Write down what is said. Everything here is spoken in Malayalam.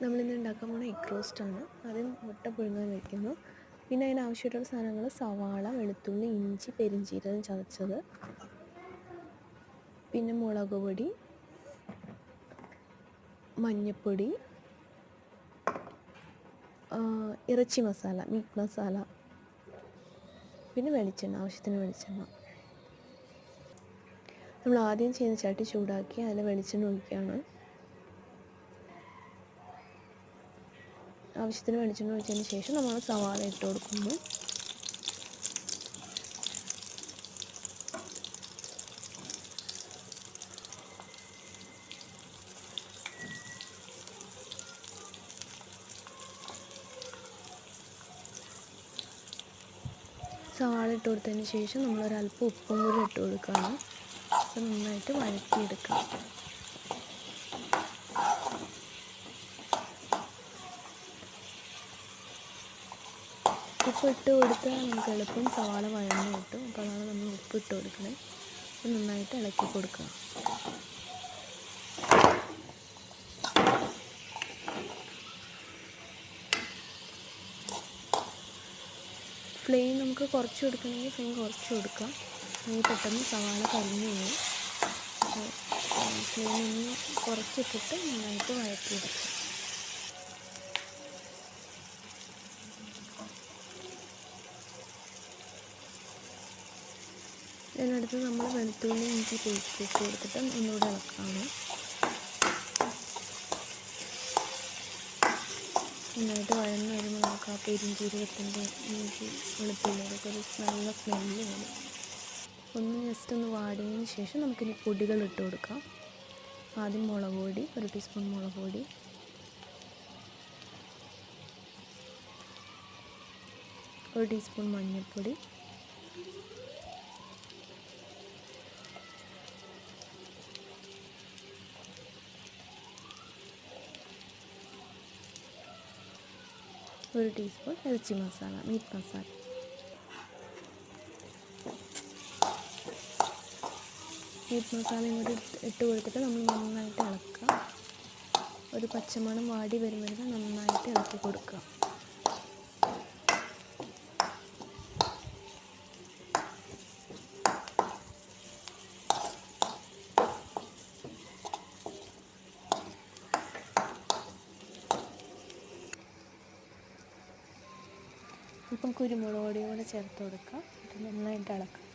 നമ്മളിന്ന് ഉണ്ടാക്കാൻ പോകുന്ന എഗ് റോസ്റ്റാണ്. ആദ്യം മുട്ട പുഴുങ്ങാൻ വയ്ക്കുന്നു. പിന്നെ അതിനാവശ്യമായിട്ടുള്ള സാധനങ്ങൾ സവാള, വെളുത്തുള്ളി, ഇഞ്ചി, പെരിഞ്ചീരകം ചതച്ചത്, പിന്നെ മുളക് പൊടി, മഞ്ഞൾപ്പൊടി, ഇറച്ചി മസാല, മീറ്റ് മസാല, പിന്നെ വെളിച്ചെണ്ണ, ആവശ്യത്തിന് വെളിച്ചെണ്ണ. നമ്മൾ ആദ്യം ചെയ്യുന്ന ചട്ടി ചൂടാക്കി അതിൽ വെളിച്ചെണ്ണ ഒഴിക്കുകയാണ്. ആവശ്യത്തിന് വെളിച്ചെണ്ണ ഒഴിച്ചതിന് ശേഷം നമ്മൾ സവാള ഇട്ട് കൊടുക്കുന്നു. സവാള ഇട്ട് കൊടുത്തതിന് ശേഷം നമ്മളൊരല്പം ഉപ്പും കൂടി ഇട്ട് കൊടുക്കുകയാണ്. അപ്പോൾ നന്നായിട്ട് വഴറ്റിയെടുക്കാം. ഉപ്പ് ഇട്ട് കൊടുത്താൽ നമുക്ക് എളുപ്പം സവാള വഴന്ന് കിട്ടും. അപ്പോൾ അതാണ് നമ്മൾ ഉപ്പ് ഇട്ട് കൊടുക്കണേ. അപ്പോൾ നന്നായിട്ട് ഇളക്കി കൊടുക്കുക. ഫ്ലെയിം നമുക്ക് കുറച്ച് കൊടുക്കണമെങ്കിൽ ഫ്ലെയിം കുറച്ച് കൊടുക്കാം. അല്ലെങ്കിൽ പെട്ടെന്ന് സവാള കരിഞ്ഞു പോകും. ഫ്ലെയിം ഒന്ന് കുറച്ചിട്ടിട്ട് നന്നായിട്ട് വഴറ്റിയെടുക്കാം. ഇതിനടുത്ത് നമ്മൾ വെളുത്തുള്ളി ഇഞ്ചി പേസ്റ്റ് ഇട്ട് കൊടുത്തിട്ട് ഒന്നുകൂടെ ഇളക്കാണ്. നന്നായിട്ട് വഴന്ന് വരുമ്പോൾ നമുക്ക് ആ പെരിഞ്ചീരകത്തിൻ്റെ ഇഞ്ചി വെളുത്തുള്ളിയൊക്കെ ഒരു നല്ല സ്മെല്ല് വരും. ഒന്ന് ജസ്റ്റ് ഒന്ന് വാടിയതിന് ശേഷം നമുക്കിനി പൊടികൾ ഇട്ട് കൊടുക്കാം. ആദ്യം മുളക് പൊടി, 1 ടീസ്പൂൺ മുളക് പൊടി, ഒരു ടീസ്പൂൺ മഞ്ഞൾപ്പൊടി, ഒരു ടീസ്പൂൺ ഇറച്ചി മസാല, മീറ്റ് മസാല. മീറ്റ് മസാലയും കൂടി ഇട്ട് കൊടുത്തിട്ട് നമ്മൾ നന്നായിട്ട് ഇളക്കുക. ഒരു പച്ചമണം വാടി വരുമ്പോൾ നന്നായിട്ട് ഇളക്കി കൊടുക്കുക. ഇപ്പം കുരുമുളക് പൊടി കൂടെ ചേർത്ത് കൊടുക്കുക. നന്നായിട്ട് ഇളക്കുക.